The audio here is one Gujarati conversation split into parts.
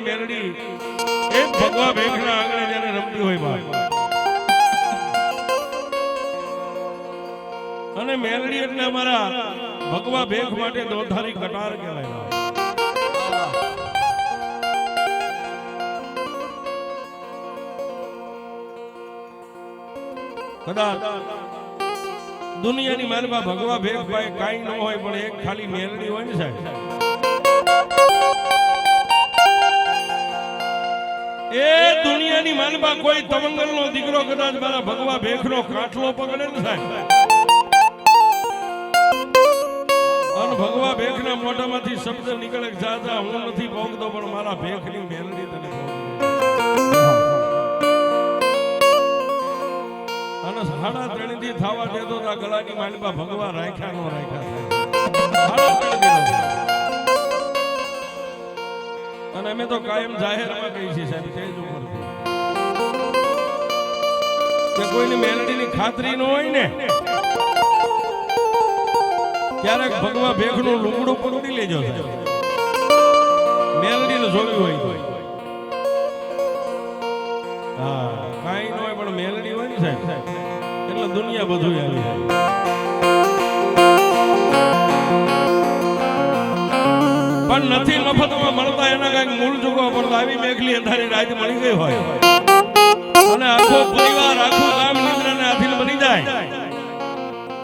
મેલડી એક ભગવા ભેખના આંગણે જ્યારે રમતી હોય બાપ, અને મેલડી એટલે અમારા ભગવા ભેખ માટે દોધારી કટાર કહેવાય. કદાચ દુનિયાની માલમાં ભગવા ભેખ ભાઈ કાંઈ ન હોય, પણ એક ખાલી મેલડી હોય ને સાહેબ, એ દુનિયાની માલમાં કોઈ તવંગલનો દીકરો કદાચ મારા ભગવા ભેખનો કાટલો પકડે ને સાહેબ, અને ભગવા ભેખના મોઢામાંથી શબ્દ નીકળે જાતા હું નથી ભોગતો પણ મારા ભેખની મેલડી તને ભોગવે. અને 3.5 દી થવા દેતો તો ગળાની માલમાં ભગવા રાખ્યા નો રાખ્યા થાય. અને અમે તો કાયમ જાહેરમાં કહીએ છીએ સાહેબ સ્ટેજ ઉપર કે કોઈની મેલડીની ખાતરી ન હોય ને ક્યારેક ભગવા ભેખનું લુગડું પકડી લેજો મેલડીને જોવી હોય તો. હા કાંઈ ન હોય પણ મેલડી હોય ને સાહેબ એટલે દુનિયા બધું આવી જાય. પણ નથી મફતમાં મળતા એના કઈક મૂળ ચૂકવા પડતા. આવી મેઘલી અંધારી રાત મળી ગઈ હોય અને આખો પરિવાર આખું ગામ નિદ્રાને આધીન બની જાય,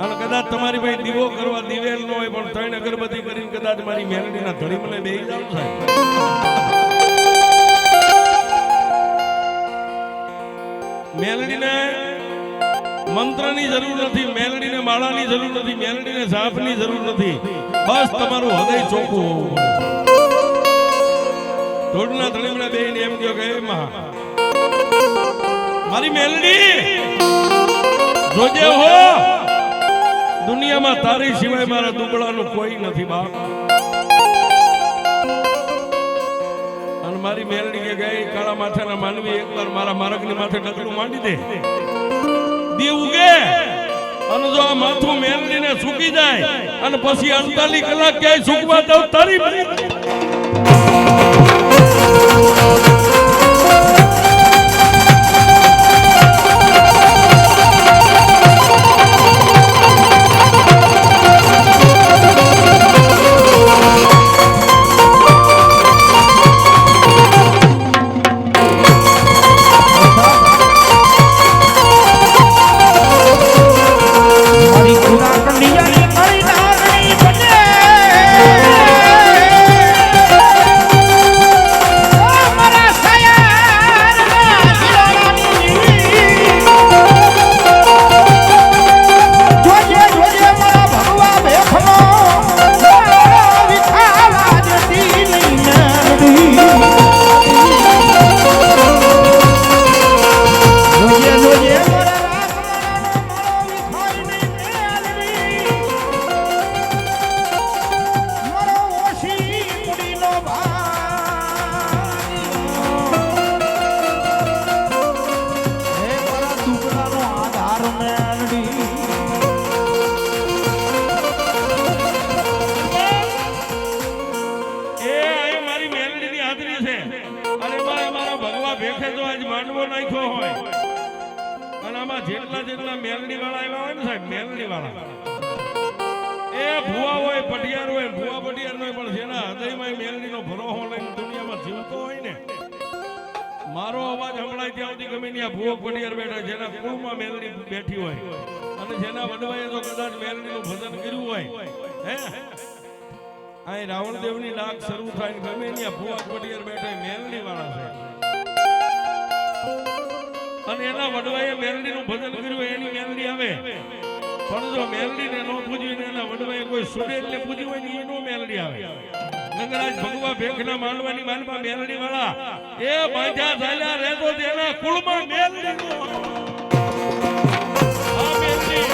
અને કદાચ તમારી ભાઈ દીવો કરવા દિવેલ ન હોય પણ 3 અગરબત્તી કરીને કદાચ મારી મેલડીના ધડી મને બેહી જાવ સાહેબ. મેલડીને મંત્રની જરૂર નથી, મેલડીને માળાની જરૂર નથી, મેલડીને ઝાપની જરૂર નથી, બસ તમારું હૃદય ચોખ્ખું હોવું પડે. ધોળના ધણીમડા બેહીને એમ કહ્યો કે હે માં મારી મેલડી જોજે હો, દુનિયામાં તારી સિવાય મારા દુબળાનું કોઈ નથી બાપ. અને મારી મેલડી કે ગઈ કાળા માથાના માનવી એકવાર મારા માર્ગની માથે ડગલું માંડી દે, દી ઉગે અને જો આ માથું મેલડીને સૂકી જાય અને પછી 48 કલાક ક્યાંય સૂકવા દઉં તારી જેટલા મેલડી વાળા આવ્યા હોય ને સાહેબ, મેલડી વાળા એ ભુવા હોય પટિયાર હોય, ભુવા પટિયાર હોય પણ જેના હૃદયમાં મેલડીનો ભરોહો લઈને દુનિયામાં જીવતો હોય ને, મારો અવાજ સંભળાય ત્યાં સુધી ગમે ત્યાં ભુવો પટિયાર બેઠા, જેના કુળમાં મેલડી બેઠી હોય અને જેના વડવાએ તો કદાચ મેલડીનું ભજન કર્યું હોય હે, અહીં રાવણદેવની ડાક શરૂ થાય ગમે ત્યાં ભુવા પટિયાર બેઠા મેલડી વાળા છે, અને એના વડવાએ મેલડીનું ભજન કર્યું એની મેલડી આવે. પણ જો મેલડીને ન પૂજ્યું એના વડવાએ કોઈ સુરેલને પૂજ્યું હોય ને એનો મેલડી આવે. નગરાજ ભગવા ભેખના માંડવાની માલમાં મેલડી વાળા એ બાંધ્યા ચાલ્યા રહેતો તેના કુળમાં મેલડી આ મેલડી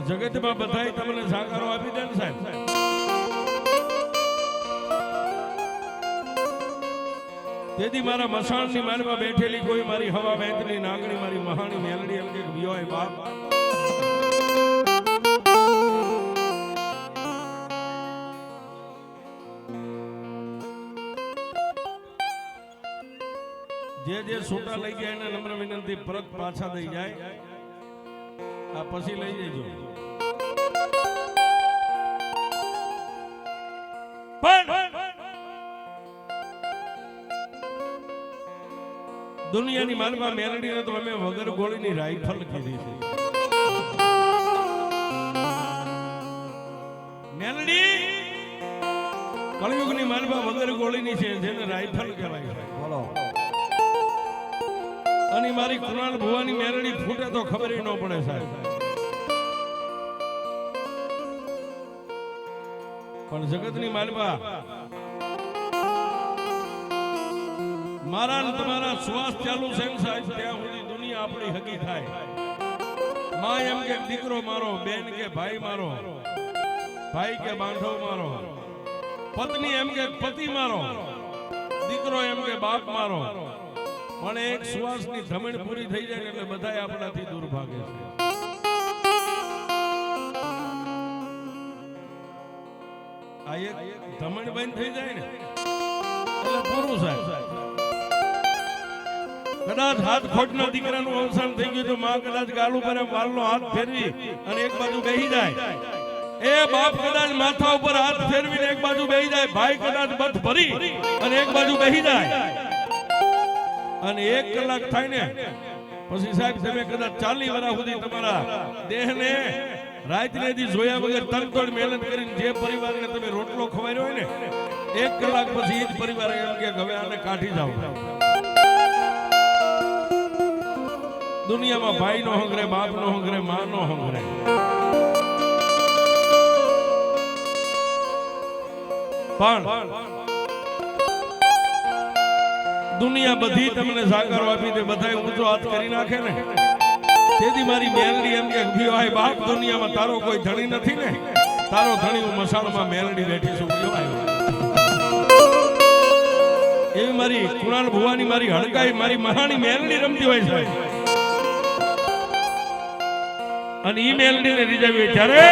જગતમાં બધાય તમને સાકારો આપી દે ને સાહેબ. તેથી મારા મસાણની માનમાં બેઠેલી કોઈ મારી હવા વહેતની નાગણી મારી મહાણી મેલડી એમ કે વિયોય બાપ જે છોટા લઈ ગયા એને નમ્ર વિનંતી પરત પાછા દઈ જાય. આ પછી લઈ જજો. દુનિયાની માલમાં મેલડીને તો અમે વગર ગોળીની રાઇફલ કીધી છે. મેલડી કળયુગની માલમાં વગર ગોળીની છે જેને રાઇફલ કહેવાય છે. બોલો. અને મારી કુણાલ ભુવાની મેલડી ફૂટે તો ખબર ન પડે સાહેબ. પણ જગતની માલમાં મારા ને તમારા શ્વાસ ચાલુ છે સાહેબ ત્યાં સુધી દુનિયા આપણી હકી થાય. માં એમ કે દીકરો મારો, બેન કે ભાઈ મારો, ભાઈ કે બાંધવ મારો, પત્ની એમ કે પતિ મારો, દીકરો એમ કે બાપ મારો. પણ એક શ્વાસની ધમણ પૂરી થઈ જાય એટલે બધાય આપણાથી દૂર ભાગે છે. આ એક ધમણ બંધ થઈ જાય ને એટલે પૂરું સાહેબ. કદાચ હાથ ખોટના દીકરાનું અવસાન થઈ ગયું તો માં કદાચ ગાલ ઉપર વાલનો હાથ ફેરવી અને એક બાજુ બેહી જાય. એ બાપ કદાચ માથા ઉપર હાથ ફેરવીને એક બાજુ બેહી જાય. ભાઈ કદાચ બથ ભરી અને એક બાજુ બેહી જાય. અને 1 કલાક થાય ને પછી સાહેબ તમે કદાચ 40 વર્ષ સુધી તમારા દેહને રાતને દી જોયા વગર તનતોડ મહેનત કરીને જે પરિવારને તમે રોટલો ખવાયો હોય ને 1 કલાક પછી એ જ પરિવાર એમ કે હવે આને કાઢી જાવ. દુનિયામાં ભાઈ નો હંગરે, બાપ નો હંગરે, માં નો હંગરે. પણ દુનિયા બધી તમને સાકારો આપી દે, બધાય ઊંચો હાથ કરી નાખે ને. તેથી મારી મેલડી એમ કે ભાઈ બાપ દુનિયામાં તારો કોઈ ધણી નથી ને, તારો ધણી હું મસાણમાં મેલડી બેઠી છું. એવી મારી કુણાલ ભુવાની મારી હડકાઈ મારી મહાણી મેલડી રમતી હોય છે. અને ઈ મેલડીને રીઝાવી ત્યારે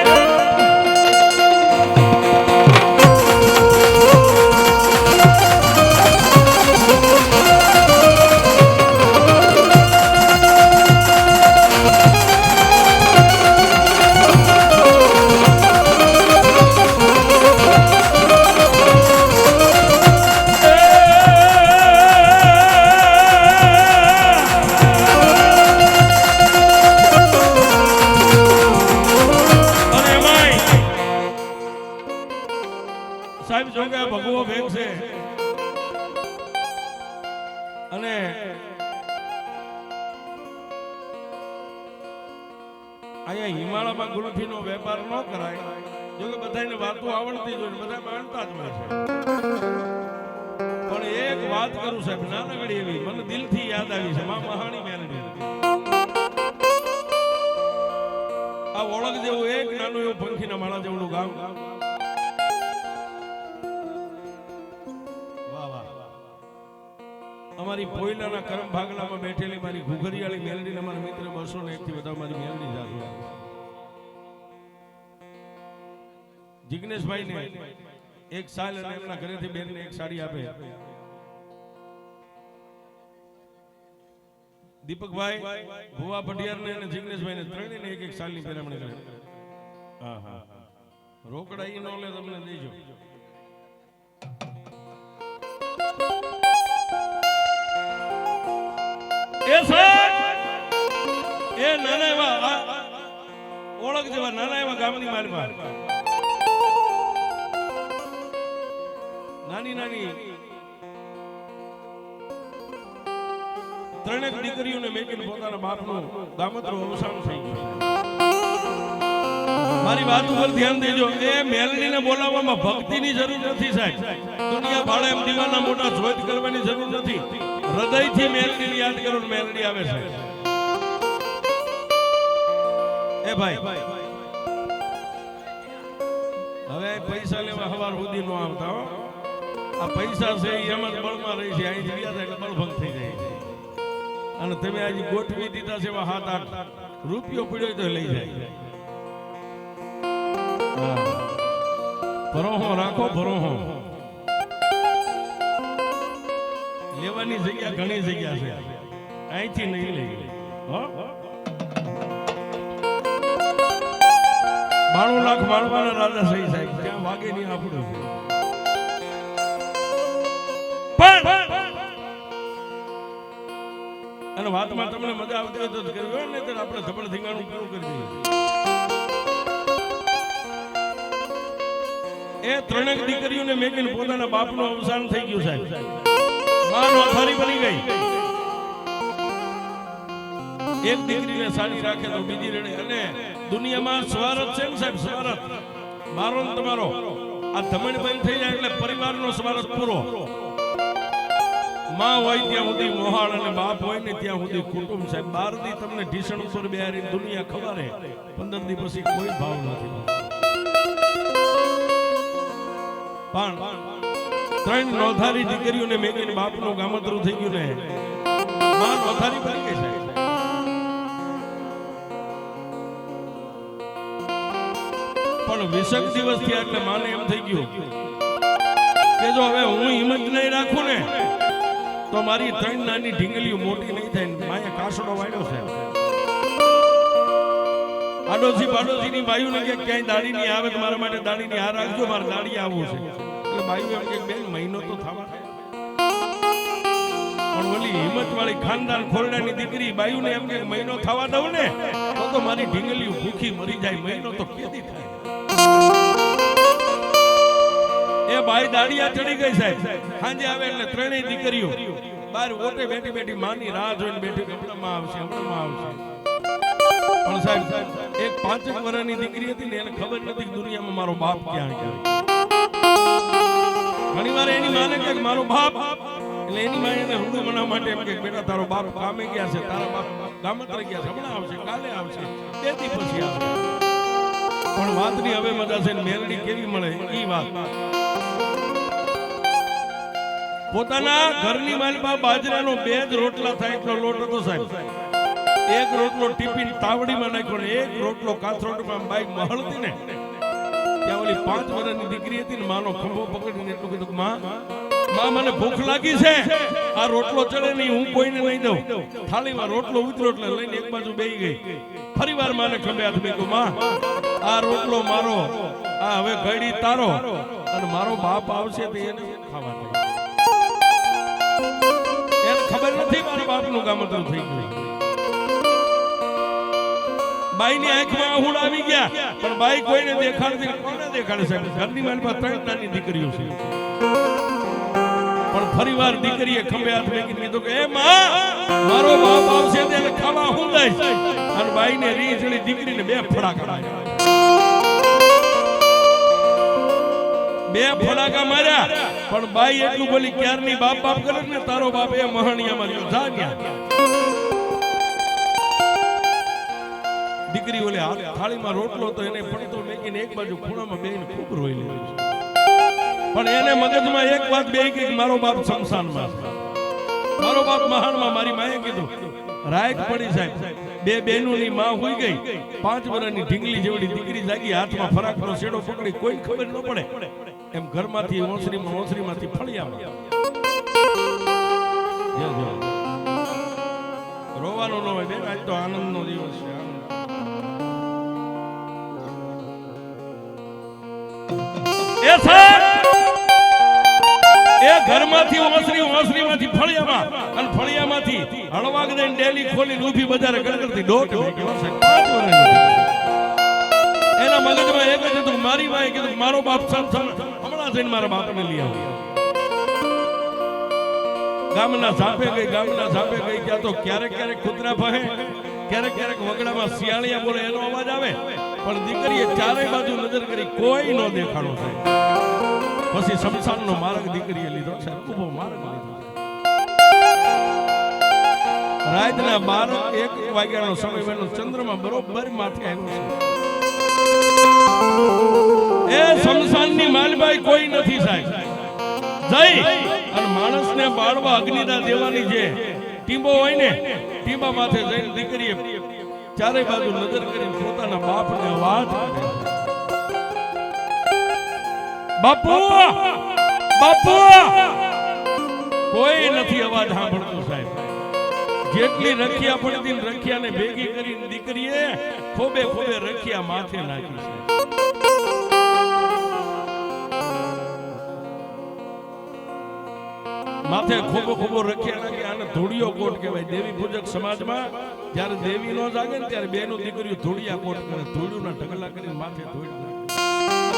સાહેબ જો કે ભગવો ભેગ છે અને અહીંયા હિમાલયમાં ગુલફીનો વેપાર ન કરાય. જો કે બધાને વાતો આવડતી જ હોય, બધા માનતા જ હોય છે. પણ એક વાત કરું સાહેબ નાનકડી એવી મને દિલથી યાદ આવી છે. માં મહાણી મેલડી આ ઓળખ જેવું એક નાનું એવું પંખીના માળા જેવડું ગામ. અમારી પોઈલાના કરમ ભાગલામાં બેઠેલી મારી ઘુઘરિયાળી મેલડી અમારા મિત્ર 201 થી વધારે મારી મેલડી જાતો. જિગ્નેશભાઈ ને એક સાલ અને એમના ઘરેથી બેનને એક સાડી આપે. દીપકભાઈ ભુવા ભટિયાર ને અને જિગ્નેશભાઈ ને ત્રણેયને એક એક સાલની પેરામણી કરે. હા હા રોકડા ઈ નો લે તમને દેજો. એ નાના એવા ઓળખ જેવા નાના એવા ગામની માલમાં નાની નાની ત્રણેક દીકરીઓને મેકીને પોતાના બાપનું દામત્રું અવસાન થઈ ગયું. મારી વાત ઉપર ધ્યાન દેજો. એ મેલડીને બોલાવવામાં ભક્તિની જરૂર નથી સાહેબ. દુનિયા ભાડે એમ દીવાના મોટા જોઈત કરવાની જરૂર નથી. હૃદયથી મેલડીને યાદ કરો, મેલડી આવે છે. એ ભાઈ આ પૈસા લેવા હવાર સુધી નો આવતા હો. આ પૈસા છે એ એમ જ બળમાં રહી છે. અહીં ગયા એટલે બળભંગ થઈ જાય છે. અને તમે આજે ગોઠવી દીધા છે એવા 7-8 રૂપિયો પડ્યો તો લઈ જાય. ભરોહો રાખો, ભરોહો. લેવાની જગ્યા ઘણી જગ્યા છે, અહીંથી નહીં લઈ. 92 લાખ માણવાના રાજા સહી સાહેબ, ત્યાં વાગે નહીં આપણું. અને વાતમાં તમને મજા આવતી હોય તો કરવી હોય ને, તો આપણે ધબળ ધીંગાણું પૂરું કરી દઈએ. એ ત્રણેક દીકરીઓને મેકીને પોતાના બાપનું અવસાન થઈ ગયું સાહેબ. માં નોથારી બની ગઈ. એક દીકરીને સારી રાખે તો બીજી રડે. અને દુનિયામાં સ્વાર્થ છે ને સાહેબ, સ્વાર્થ મારો ને તમારો. આ ધમણ બંધ થઈ જાય એટલે પરિવારનો સ્વાર્થ પૂરો. માં હોય ત્યાં સુધી મોહાળ અને બાપ હોય ને ત્યાં સુધી કુટુંબ સાહેબ. 12 દી તમને ઢીસણ ઉપર બેહારી દુનિયા ખવારે, 15 દી પછી કોઈ ભાવ નથી. પણ 3 નોથારી દીકરીઓને મેકીને બાપનું ગામતરું થઈ ગયું ને, માં નોથારી બની ગઈ સાહેબ. પણ 20 દિવસ થયા એટલે માને એમ થઈ ગયું કે જો હવે હું હિંમત નહીં રાખું ને તો મારી 3 નાની ઢીંગલીઓ મોટી નહીં થાય. માએ કાસડો વાળ્યો છે. આડોશી પાડોશીની બાયુને કે ક્યાંય દાડી નહીં આવે તો મારા માટે દાડીની હાર રાખજો, મારે દાડી આવવું છે. એટલે બાયુ એમ કે બેન મહિનો તો થવા દે. પણ ઓલી હિંમત વાળી ખાનદાન ખોરડાની દીકરી બાયુને એમ કે મહિનો થવા દઉં ને તો મારી ઢીંગલીઓ ભૂખી મરી જાય. મહિનો તો કેદી થાય. એ બાઈ દાડિયા ચડી ગઈ સાહેબ. સાંજે આવે એટલે 3 દીકરીઓ બહાર ઓટે બેઠી બેઠી માની રાહ જોઈને બેઠી, હમણાં આવશે, હમણાં આવશે. પણ સાહેબ એક 5 વર્ષની દીકરી હતી ને, એને ખબર નથી દુનિયામાં મારો બાપ ક્યાં ગયા. ઘણી વાર એની માને કે મારો બાપ, એટલે એની માને એને રૂડું બનાવવા માટે એમ કે બેટા તારો બાપ કામે ગયા છે, તારા બાપ ગામત્રે ગયા છે, હમણાં આવશે, કાલે આવશે, 2 દી પછી આવશે. પણ વાતની હવે મજા છે. મેલડી કેવી મળે ઈ વાત. પોતાના ઘરની માલમાં બાજરાનો 2 જ રોટલા થાય એટલો લોટ હતો સાહેબ. એક રોટલો ટિફિન તાવડીમાં નાખ્યો ને એક રોટલો કાથરોટમાં બાઈ મહળતી ને, ત્યાં ઓલી 5 વર્ષની દીકરી હતી ને, માનો ખંભો પકડીને એટલું કીધું, માં મને ભૂખ લાગી છે, આ રોટલો ચડે નહીં, હું કોઈને નહીં દઉં. થાળીમાં રોટલો ઉતરો એટલે લઈને એક બાજુ બેહી ગઈ. ફરીવાર માને ખંભે હાથ મૂક્યો, માં આ રોટલો મારો, આ હવે ઘડી તારો, અને મારો બાપ આવશે તો એને ખાવાનું. એને ખબર નથી મારા બાપનું ગામતરું થઈ ગયું. બાઈની આંખમાં આહુડ આવી ગયા, પણ બાઈ કોઈને દેખાડતી. કોને દેખાડે સાહેબ? ઘરની માલમાં 3 નાની દીકરીઓ છે. પણ ફરીવાર દીકરીએ ખંભે હાથ મૂકીને કીધું કે એ માં મારો બાપ આવશે તો એને ખાવા હું દઈશ. અને બાઈને રી ચડી દીકરીને 2 ફડાકા માર્યા. 2 ફડાકા માર્યા. પણ બાઈ એટલું બોલી, ક્યારની બાપ બાપ કરે ને તારો બાપ એ મહાણિયામાં રહ્યો, જા ગયા. દીકરી ઓલે થાળીમાં રોટલો તો એને પડતો મેકીને એક બાજુ ખૂણામાં બેહીને ખૂબ રોઈ લે. પણ એને મગજમાં એક વાત બેહી ગઈ કે મારો બાપ શમશાનમાં છે, મારો બાપ મહાનમાં. મારી માએ કીધું રાયક પડી સાહેબ. 2 બહેનોની માં હોઈ ગઈ. 5 વર્ષની ઢીંગલી જેવડી દીકરી જાગી, હાથમાં ફરાકનો શેડો પકડી, કોઈ ખબર ન પડે એમ ઘરમાંથી ઓસરીમાંથી ફળિયામાં. રોવાનું ન હોય બેન, આજ તો આનંદનો દિવસ છે. એ ઘરમાંથી ઓસરીમાંથી ફળિયામાં, અને ફળિયામાંથી હળવાગ દઈને ડેલી ખોલીને ઊભી બજારે ગણગણતી દોઢ. એના મગજમાં એક જ હતું, મારી માએ કીધું મારો બાપ હમણાં જઈને મારા બાપને લઈ આવો. ગામના ઝાપે ગઈ, ત્યાં તો ક્યારેક કૂતરા ભહે, ક્યારેક વગડામાં શિયાળિયા બોલે એનો અવાજ આવે. પણ દીકરીએ ચારે બાજુ નજર કરી, કોઈ નો દેખાડો થાય. પછી શમશાનનો માર્ગ દીકરીએ લીધો છે, ઊભો માર્ગ લીધો. રાતના 12-1 વાગ્યાનો સમય, ચંદ્રમાં બરોબર માથે આવ્યો છે. એ શમશાનની માલબાઈ કોઈ નથી સાહેબ. જઈ અને માણસને બાળવા અગ્નિદા દેવાની જે ટીંબો હોય ને, ટીંબા માથે જઈને દીકરીએ ચારે બાજુ નજર કરીને પોતાના બાપને વાત કરે, બાપુ બાપુ. કોઈ નથી અવાજ સાંભળતું સાહેબ. જેટલી રખિયા પડતી રખિયાને ભેગી કરીને દીકરીએ ખોબે ખોબે રખિયા માથે નાખી છે. માથે ખોબો ખોબો રખિયા નાખી. આને ધોળિયો કોટ કહેવાય. દેવી પૂજક સમાજમાં જ્યારે દેવી નો જાગે ને ત્યારે બેનો દીકરીઓ ધોળિયા કોટ કરે, ધોળિયુંના ઢગલા કરીને માથે ધોળી નાખે.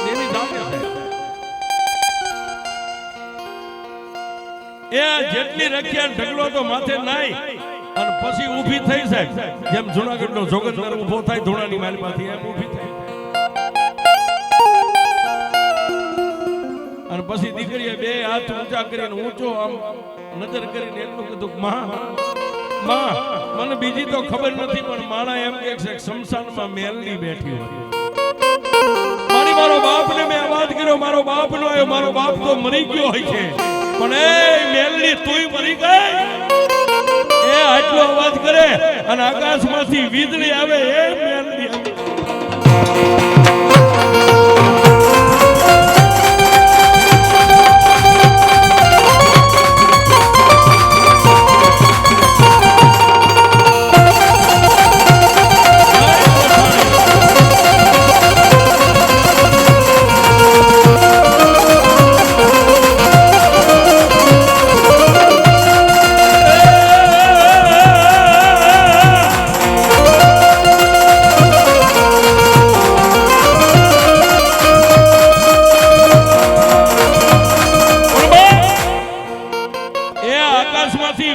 દેવી જાગે છે. એ જેટલી રખિયા ઢગલો તો માથે નાઈ અને પછી ઊભી થઈ સાહેબ. જેમ જુનાગઢનો જોગંદર ઊભો થાય ધોળાની માલમાંથી, એમ ઊભી થઈ. અને પછી દીકરીએ બે હાથ ઊંચા કરીને ઊંચો આમ નજર કરીને એટલું કીધું, માં માં મને બીજી તો ખબર નથી, પણ માણા એમ કે છે શમશાનમાં મેલડી બેઠી હોય. મારો બાપને મેં અવાજ કર્યો, મારો બાપ નો આવ્યો, મારો બાપ તો મરી ગયો હોય છે, પણ એ મેલડી તુંય મરી ગઈ. એ આટલો અવાજ કરે અને આકાશમાંથી વીજળી આવે, એ મેલડી આવે.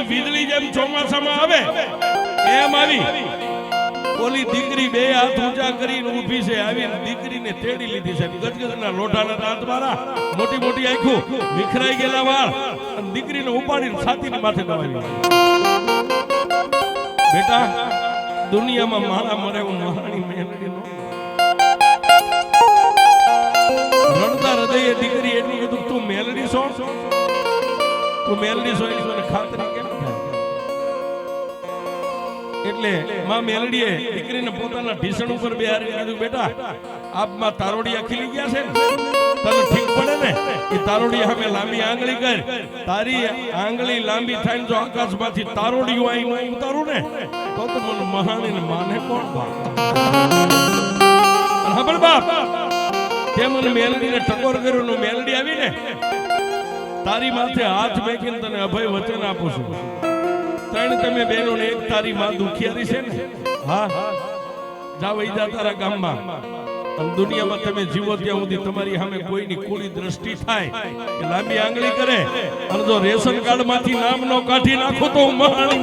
વીજળી જેમ ચોમાસામાં આવે એમ આવી ઓલી દીકરી બે હાથ ઊંચા કરીને ઊભી છે. આવી દીકરીને તેડી લીધી છે. ગજગજના લોઢાના દાંત મારા, મોટી મોટી આંખો, વિખરાઈ ગયેલા વાળ, અને દીકરીને ઉપાડીને છાતીની માથે દબાવી. બેટા, દુનિયામાં મારા મરે હું મહારાણી મેલડીનો. રડતા હૃદયે દીકરી એટલું કીધું, તું મેલડી છો? તું મેલડી છો એની મને ખાતરી કેમ થાય? એટલે માં મેલડીએ દીકરીને પોતાના ઢીસણ ઉપર બેહારી કીધું, બેટા આપમાં તારોડિયા ખીલી ગયા છે ને, તને ઠીક પડે ને એ તારોડિયા સામે લાંબી આંગળી કર. તારી આંગળી લાંબી થાય જો આકાશમાંથી તારોડિયું આઈ ન ઉતારું ને તો મને મહાણીને માને કોણ બાપ? ખબર બાપ તે મને મેલડીને ટકોર કર્યો ને મેલડી આવી ને તારી માથે હાથ મેકીને તને અભય વચન આપું છું. ત્રણ તમે બહેનો ને એક તારી માં દુખિયારી છે ને, હા જા વઈ જા તારા ગામમાં. અને દુનિયામાં તમે જીવો ત્યાં સુધી તમારી સામે કોઈની કુળી દ્રષ્ટિ થાય કે લાંબી આંગળી કરે અને જો રેશન કાર્ડ માંથી નામ નો કાઢી નાખો તો હું મહાણી